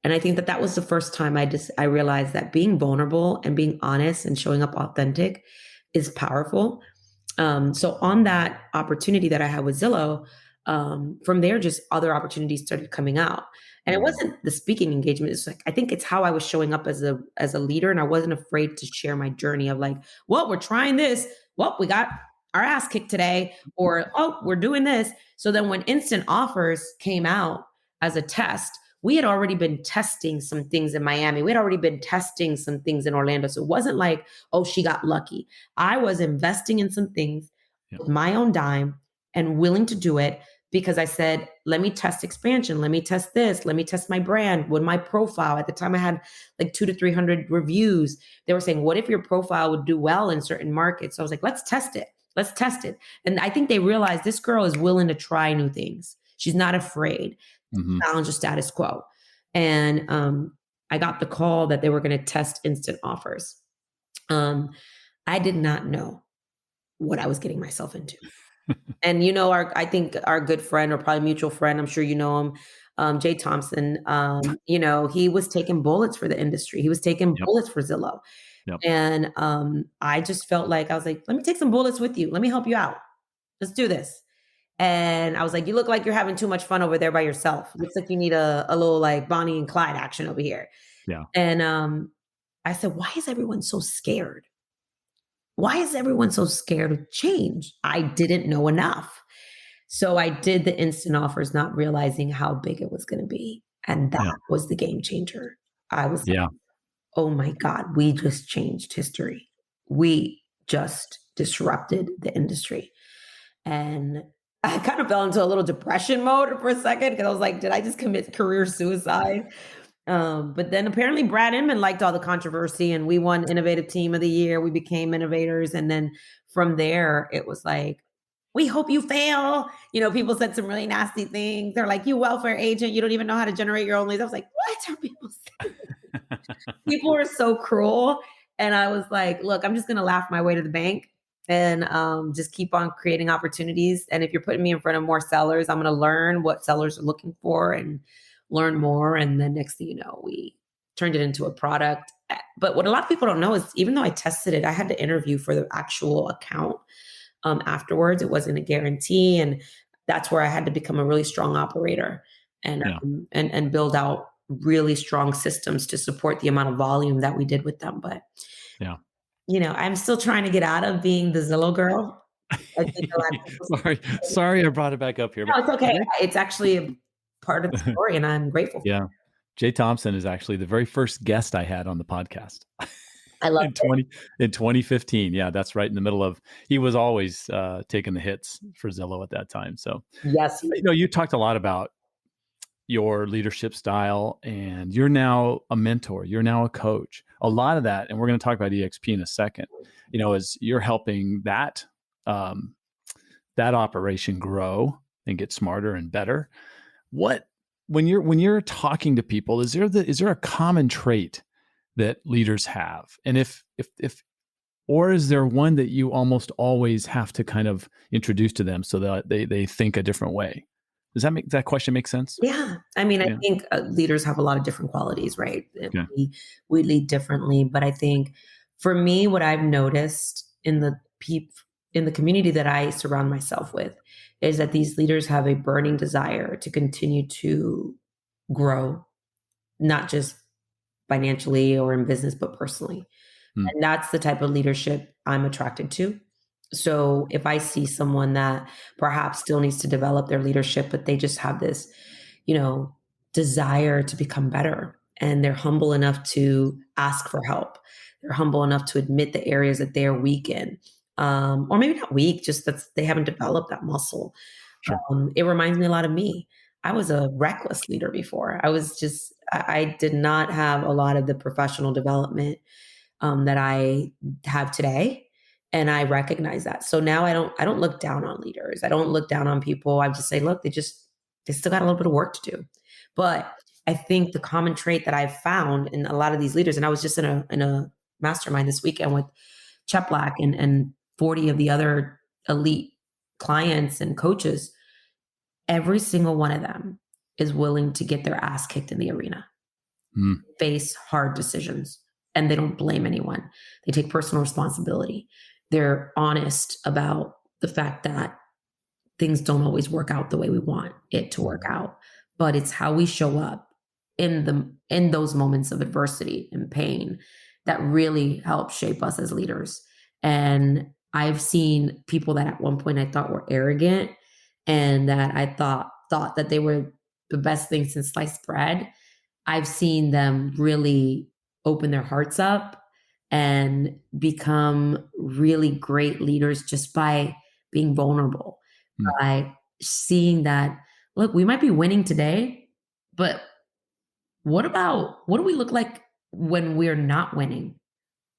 And I think that that was the first time I realized that being vulnerable and being honest and showing up authentic is powerful. So on that opportunity that I had with Zillow, from there, just other opportunities started coming out. And it Mhm. wasn't the speaking engagement. It's like I think it's how I was showing up as a leader, and I wasn't afraid to share my journey of like, well, we're trying this. Well, we got our ass kicked today, or oh, we're doing this. So then when instant offers came out as a test, we had already been testing some things in Miami. We had already been testing some things in Orlando. So it wasn't like, oh, she got lucky. I was investing in some things Yeah. with my own dime and willing to do it because I said, let me test expansion. Let me test this. Let me test my brand with my profile. At the time, I had like 200 to 300 reviews. They were saying, what if your profile would do well in certain markets? So I was like, let's test it. Let's test it. And I think they realized this girl is willing to try new things. She's not afraid to Mhm. challenge the status quo. And I got the call that they were going to test instant offers. Um, I did not know what I was getting myself into. And I think our good friend or probably mutual friend, I'm sure you know him, Jay Thompson. He was taking bullets for the industry. He was taking Yep. bullets for Zillow. Yep. And I just felt like I was like, let me take some bullets with you. Let me help you out. Let's do this. And I was like, you look like you're having too much fun over there by yourself. Looks like you need a little like Bonnie and Clyde action over here. Yeah. And I said, why is everyone so scared? Why is everyone so scared of change? I didn't know enough. So I did the instant offers, not realizing how big it was going to be. And that Yeah. was the game changer. I was like, Yeah. oh my God, we just changed history. We just disrupted the industry. And I kind of fell into a little depression mode for a second because I was like, did I just commit career suicide? But then apparently Brad Inman liked all the controversy and we won Innovative Team of the Year. We became innovators. And then from there, it was like, we hope you fail. People said some really nasty things. They're like, you welfare agent, you don't even know how to generate your own leads. I was like, what are people saying? People were so cruel. And I was like, look, I'm just going to laugh my way to the bank and just keep on creating opportunities. And if you're putting me in front of more sellers, I'm going to learn what sellers are looking for and learn more. And then next thing you know, we turned it into a product. But what a lot of people don't know is even though I tested it, I had to interview for the actual account afterwards. It wasn't a guarantee. And that's where I had to become a really strong operator and Yeah. and build out really strong systems to support the amount of volume that we did with them. But Yeah. I'm still trying to get out of being the Zillow girl. I think a lot of people Sorry, I brought it back up here, no, but it's okay. Jay, It's actually a part of the story, and I'm grateful for yeah, Jay Thompson is actually the very first guest I had on the podcast it. I love in it. 2015. Yeah, that's right in the middle of. He was always taking the hits for Zillow at that time. So Yes. you talked a lot about your leadership style, and you're now a mentor. You're now a coach. A lot of that, and we're going to talk about eXp in a second. Is you're helping um, that operation grow and get smarter and better. What when you're talking to people, is there a common trait that leaders have? And if or is there one that you almost always have to kind of introduce to them so that they think a different way? Does that question make sense? Yeah. I mean, I Yeah. think leaders have a lot of different qualities, right? Okay. We lead differently, but I think for me, what I've noticed in the community that I surround myself with is that these leaders have a burning desire to continue to grow, not just financially or in business, but personally. Hmm. And that's the type of leadership I'm attracted to. So if I see someone that perhaps still needs to develop their leadership, but they just have this, you know, desire to become better and they're humble enough to ask for help. They're humble enough to admit the areas that they're weak in. Or maybe not weak, just that they haven't developed that muscle. Sure. It reminds me a lot of me. I was a reckless leader before. I did not have a lot of the professional development that I have today. And I recognize that. So now I don't look down on leaders. I don't look down on people. I just say, look, they still got a little bit of work to do. But I think the common trait that I've found in a lot of these leaders, and I was just in a mastermind this weekend with Chet Black and 40 of the other elite clients and coaches. Every single one of them is willing to get their ass kicked in the arena, Mm. face hard decisions, and they don't blame anyone. They take personal responsibility. They're honest about the fact that things don't always work out the way we want it to work out, but it's how we show up in those moments of adversity and pain that really help shape us as leaders. And I've seen people that at one point I thought were arrogant and that I thought that they were the best thing since sliced bread. I've seen them really open their hearts up and become really great leaders just by being vulnerable, Mm. by seeing that, look, we might be winning today, but what do we look like when we're not winning?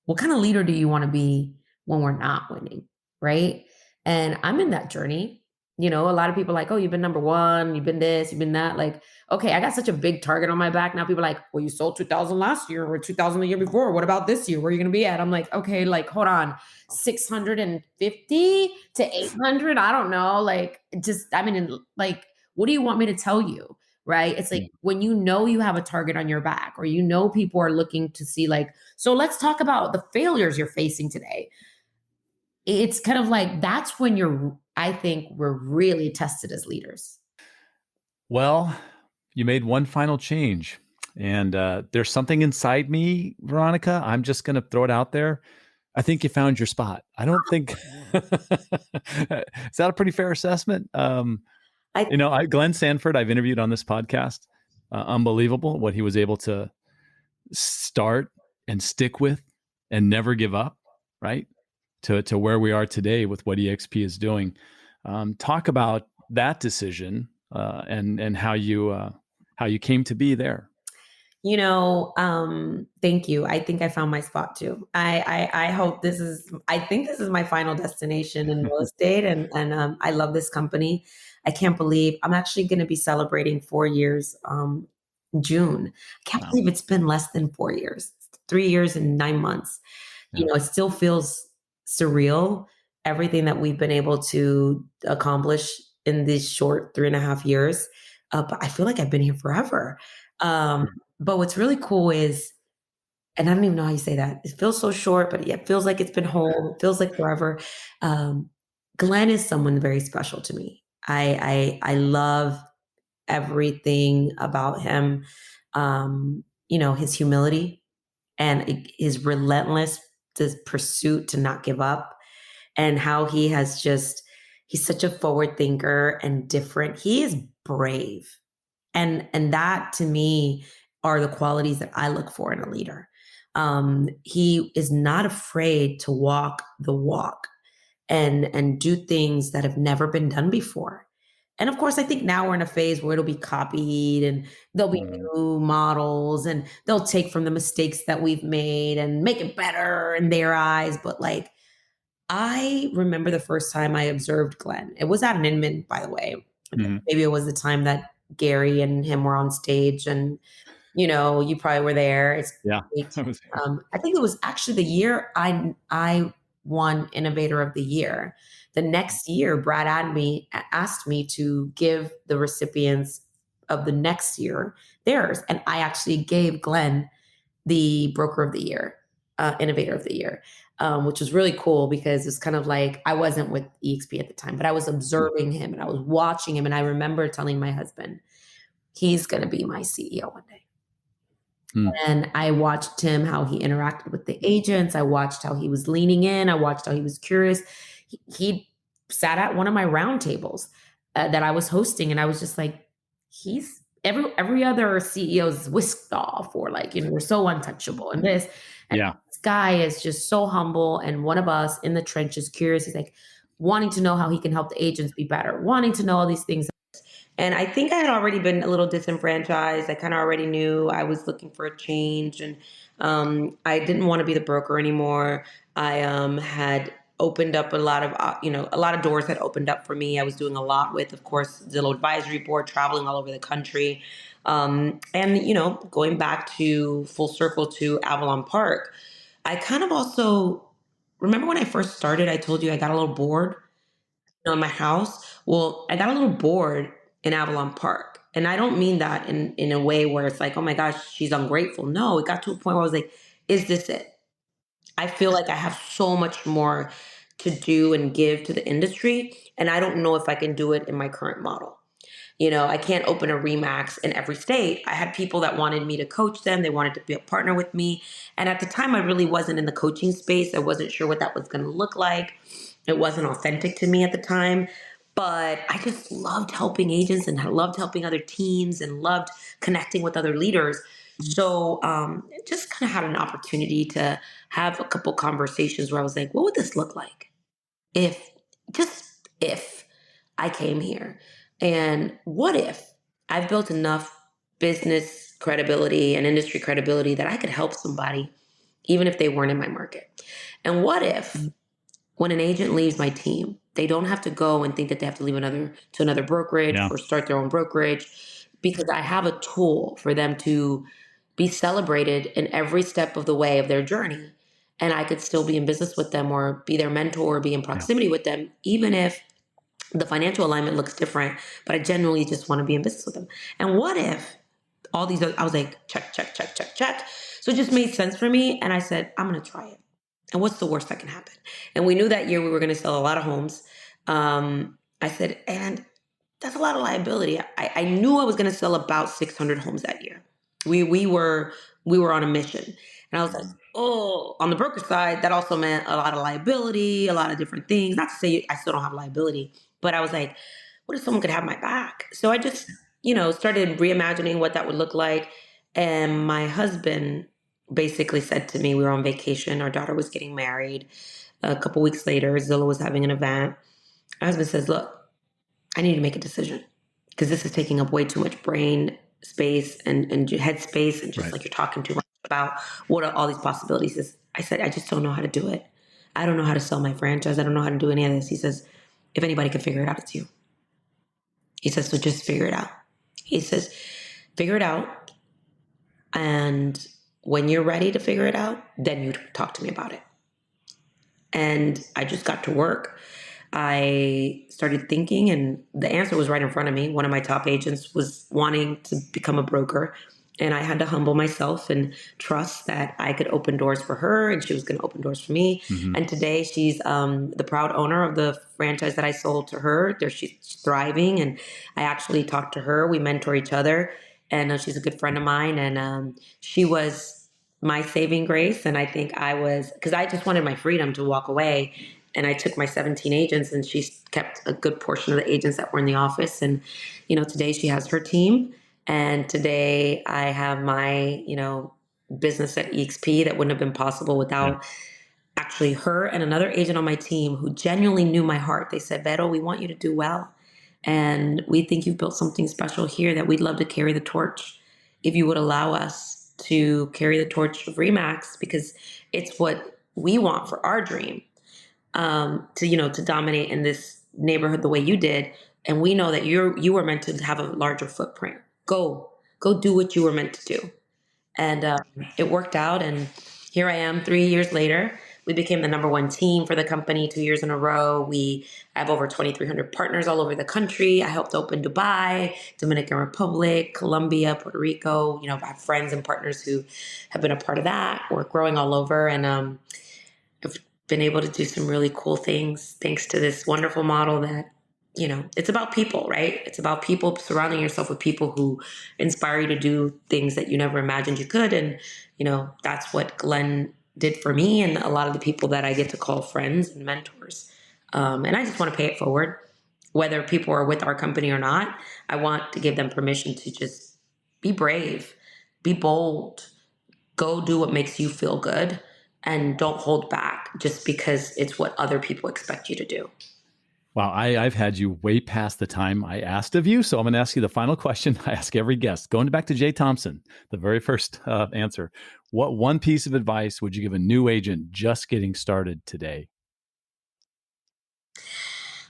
What kind of leader do you want to be when we're not winning? Right. And I'm in that journey. You know, a lot of people are like, oh, you've been number one, you've been this, you've been that. Like, okay, I got such a big target on my back. Now people are like, well, you sold 2000 last year or 2000 the year before. What about this year? Where are you going to be at? I'm like, okay, like, hold on, 650 to 800. I don't know. Like, just, I mean, like, what do you want me to tell you? Right. It's like when you know you have a target on your back or you know people are looking to see, like, so let's talk about the failures you're facing today. It's kind of like that's when I think we're really tested as leaders. Well, you made one final change, and there's something inside me, Veronica. I'm just going to throw it out there. I think you found your spot. I don't think is that a pretty fair assessment? I Glenn Sanford, I've interviewed on this podcast. Unbelievable what he was able to start and stick with and never give up, right? To where we are today with what eXp is doing. Talk about that decision and how you came to be there. Thank you. I think I found my spot too. I hope I think this is my final destination in real estate. And I love this company. I can't believe I'm actually going to be celebrating 4 years, in June. I can't Wow. believe it's been less than 4 years, 3 years and 9 months. Yeah. It still feels surreal. Everything that we've been able to accomplish in these short 3.5 years. But I feel like I've been here forever. But what's really cool is, and I don't even know how you say that. It feels so short, but it feels like it's been home. It feels like forever. Um, Glenn is someone very special to me. I love everything about him. His humility and his relentless pursuit to not give up, and how he's such a forward thinker and different. He is brave. And that to me are the qualities that I look for in a leader. He is not afraid to walk the walk and do things that have never been done before. And of course, I think now we're in a phase where it'll be copied and there'll be new models and they'll take from the mistakes that we've made and make it better in their eyes. But like, I remember the first time I observed Glenn. It was at an Inman, by the way. Mhm. Maybe it was the time that Gary and him were on stage, and you probably were there. It's Yeah. great. I was there. I think it was actually the year I won Innovator of the Year. The next year, Brad asked me to give the recipients of the next year theirs, and I actually gave Glenn the Broker of the Year, Innovator of the Year, which was really cool because it's kind of like I wasn't with eXp at the time, but I was observing him and I was watching him. And I remember telling my husband, he's going to be my CEO one day. Mm. And I watched him, how he interacted with the agents. I watched how he was leaning in. I watched how he was curious. He sat at one of my round tables that I was hosting. And I was just like, he's every other CEO is whisked off or like, we're so untouchable and this. And Yeah. this guy is just so humble and one of us in the trenches, curious. He's like wanting to know how he can help the agents be better, wanting to know all these things. And I think I had already been a little disenfranchised. I kind of already knew I was looking for a change, and I didn't want to be the broker anymore. I had opened up a lot of doors had opened up for me. I was doing a lot with, of course, Zillow Advisory Board, traveling all over the country, and going back to full circle to Avalon Park. I kind of also remember when I first started, I told you I got a little bored in my house. Well, I got a little bored in Avalon Park. And I don't mean that in a way where it's like, oh my gosh, she's ungrateful. No, it got to a point where I was like, is this it? I feel like I have so much more to do and give to the industry. And I don't know if I can do it in my current model. I can't open a Remax in every state. I had people that wanted me to coach them. They wanted to be a partner with me. And at the time, I really wasn't in the coaching space. I wasn't sure what that was going to look like. It wasn't authentic to me at the time. But I just loved helping agents and I loved helping other teams and loved connecting with other leaders. So just kind of had an opportunity to have a couple conversations where I was like, what would this look like if, just if I came here? And what if I've built enough business credibility and industry credibility that I could help somebody, even if they weren't in my market? And what if when an agent leaves my team, they don't have to go and think that they have to leave another brokerage Yeah. or start their own brokerage because I have a tool for them to be celebrated in every step of the way of their journey. And I could still be in business with them or be their mentor or be in Yeah. proximity with them, even if the financial alignment looks different, but I genuinely just want to be in business with them. And what if all these other, I was like, check, check, check, check, check. So it just made sense for me. And I said, I'm going to try it. And what's the worst that can happen? And we knew that year we were going to sell a lot of homes. I said, and that's a lot of liability. I knew I was going to sell about 600 homes that year. We were on a mission, and I was like, oh, on the broker side, that also meant a lot of liability, a lot of different things. Not to say I still don't have liability, but I was like, what if someone could have my back? So I just, started reimagining what that would look like. And my husband basically said to me, we were on vacation. Our daughter was getting married. A couple weeks later, Zilla was having an event. My husband says, look, I need to make a decision because this is taking up way too much brain space and head space. And just Right. like you're talking too much about what are all these possibilities is. I said, I just don't know how to do it. I don't know how to sell my franchise. I don't know how to do any of this. He says, if anybody can figure it out, it's you. He says, so just figure it out. He says, figure it out. And when you're ready to figure it out, then you talk to me about it. And I just got to work. I started thinking, and the answer was right in front of me. One of my top agents was wanting to become a broker, and I had to humble myself and trust that I could open doors for her, and she was going to open doors for me. Hmm. And today, she's the proud owner of the franchise that I sold to her. She's thriving, and I actually talked to her. We mentor each other, and she's a good friend of mine. And she was my saving grace. And I think I was, because I just wanted my freedom to walk away. And I took my 17 agents and she kept a good portion of the agents that were in the office. And, today she has her team. And today I have my, business at eXp that wouldn't have been possible Yeah. without actually her and another agent on my team who genuinely knew my heart. They said, Vero, we want you to do well. And we think you've built something special here that we'd love to carry the torch if you would allow us to carry the torch of Remax because it's what we want for our dream to dominate in this neighborhood the way you did. And we know that you were meant to have a larger footprint. Go do what you were meant to do. And it worked out. And here I am 3 years later. We became the number one team for the company 2 years in a row. We have over 2,300 partners all over the country. I helped open Dubai, Dominican Republic, Colombia, Puerto Rico. I have friends and partners who have been a part of that. We're growing all over. And I've been able to do some really cool things thanks to this wonderful model that, it's about people, right? It's about people, surrounding yourself with people who inspire you to do things that you never imagined you could. And, that's what Glenn did for me and a lot of the people that I get to call friends and mentors. And I just want to pay it forward, whether people are with our company or not. I want to give them permission to just be brave, be bold, go do what makes you feel good and don't hold back just because it's what other people expect you to do. Wow, I've had you way past the time I asked of you, so I'm going to ask you the final question I ask every guest. Going back to Jay Thompson, the very first answer. What one piece of advice would you give a new agent just getting started today?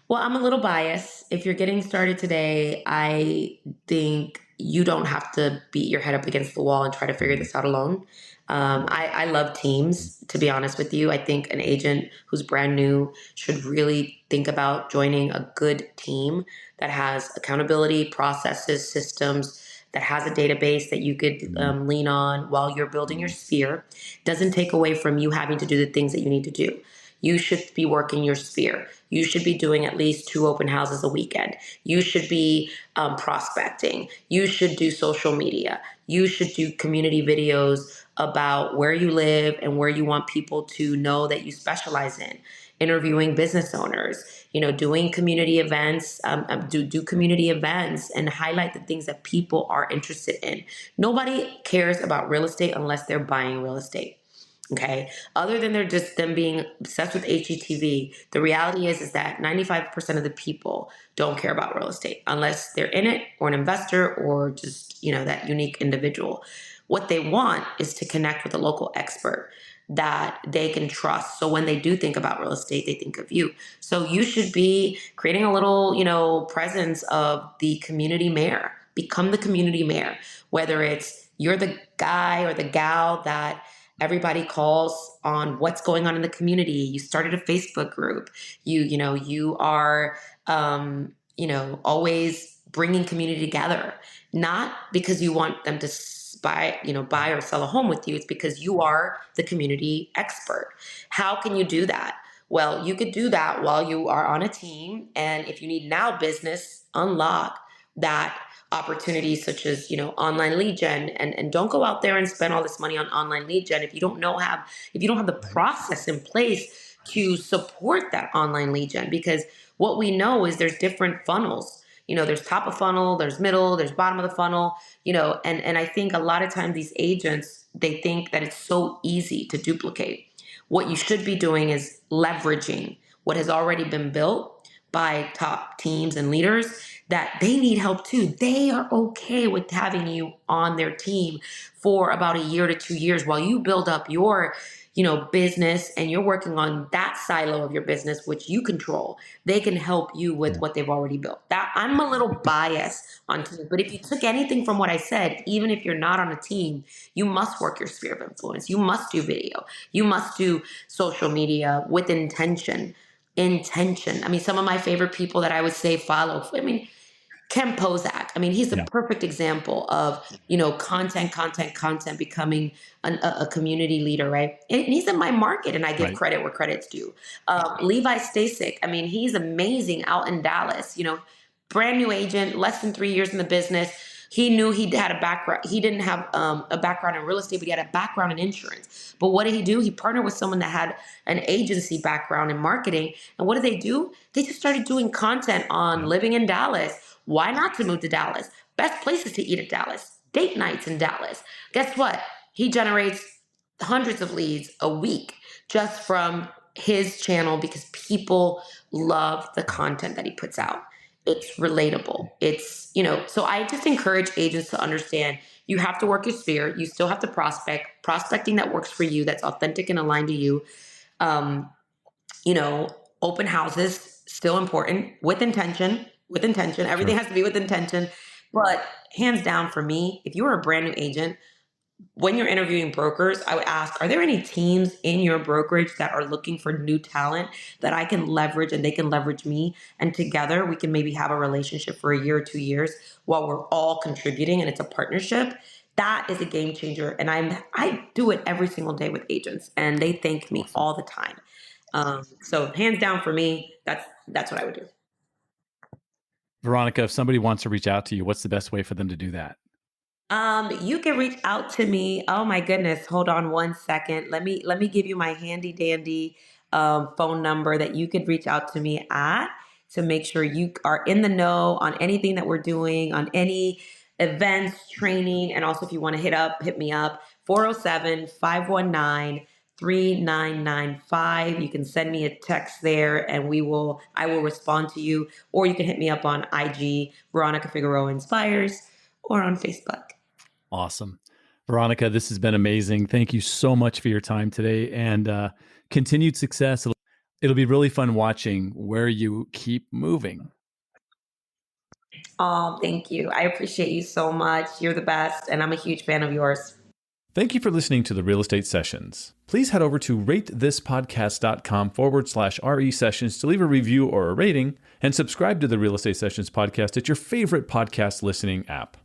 Well, I'm a little biased. If you're getting started today, I think you don't have to beat your head up against the wall and try to figure Mhm. this out alone. I love teams, to be honest with you. I think an agent who's brand new should really think about joining a good team that has accountability, processes, systems, that has a database that you could Mhm. lean on while you're building your sphere. Doesn't take away from you having to do the things that you need to do. You should be working your sphere. You should be doing at least 2 open houses a weekend. You should be prospecting. You should do social media. You should do community videos about where you live and where you want people to know that you specialize in. Interviewing business owners, doing community events, do community events and highlight the things that people are interested in. Nobody cares about real estate unless they're buying real estate. Okay. Other than they're just them being obsessed with HGTV, the reality is that 95% of the people don't care about real estate unless they're in it or an investor or just, that unique individual. What they want is to connect with a local expert that they can trust. So when they do think about real estate, they think of you. So you should be creating a little, presence of the community mayor. Become the community mayor, whether it's you're the guy or the gal that everybody calls on what's going on in the community. You started a Facebook group. You are always bringing community together, not because you want them to buy or sell a home with you. It's because you are the community expert. How can you do that? Well, you could do that while you are on a team, and if you need now business, unlock that opportunities such as online lead gen, and don't go out there and spend all this money on online lead gen if you don't have the Right. process in place to support that online lead gen. Because what we know is there's different funnels. There's top of funnel, there's middle, there's bottom of the funnel. And I think a lot of times these agents, they think that it's so easy to duplicate. What you should be doing is leveraging what has already been built by top teams and leaders, that they need help too. They are okay with having you on their team for about a year to 2 years while you build up your business, and you're working on that silo of your business which you control. They can help you with Yeah. what they've already built. That I'm a little biased on teams, but if you took anything from what I said, even if you're not on a team, you must work your sphere of influence. You must do video. You must do social media with intention. I mean, some of my favorite people that I would say follow, I mean, Ken Pozak. I mean, he's a Yeah. perfect example of, content becoming a community leader, right? And he's in my market, and I give Right. credit where credit's due. Levi Stasek. I mean, he's amazing out in Dallas. Brand new agent, less than 3 years in the business. He knew he had a background. He didn't have a background in real estate, but he had a background in insurance. But what did he do? He partnered with someone that had an agency background in marketing. And what did they do? They just started doing content on Yeah. living in Dallas. Why not to move to Dallas? Best places to eat at Dallas. Date nights in Dallas. Guess what? He generates hundreds of leads a week just from his channel because people love the content that he puts out. It's relatable. So I just encourage agents to understand you have to work your sphere. You still have to prospecting that works for you, that's authentic and aligned to you. Um, you know, Open houses, still important, with intention. With intention. Everything Sure. has to be with intention. But hands down for me, if you are a brand new agent, when you're interviewing brokers, I would ask, are there any teams in your brokerage that are looking for new talent that I can leverage and they can leverage me? And together we can maybe have a relationship for a year or 2 years while we're all contributing and it's a partnership. That is a game changer. And I do it every single day with agents and they thank me Awesome. all the time. So hands down for me, that's what I would do. Veronica, if somebody wants to reach out to you, what's the best way for them to do that? You can reach out to me. Oh my goodness, hold on one second. Let me give you my handy dandy phone number that you could reach out to me at, to make sure you are in the know on anything that we're doing, on any events, training, and also if you want to hit me up, 407-519-3995. You can send me a text there and I will respond to you, or you can hit me up on IG, Veronica Figueroa Inspires, or on Facebook. Awesome. Veronica, this has been amazing. Thank you so much for your time today, and continued success. It'll be really fun watching where you keep moving. Oh, thank you. I appreciate you so much. You're the best, and I'm a huge fan of yours. Thank you for listening to the Real Estate Sessions. Please head over to ratethispodcast.com/RE sessions to leave a review or a rating, and subscribe to the Real Estate Sessions podcast at your favorite podcast listening app.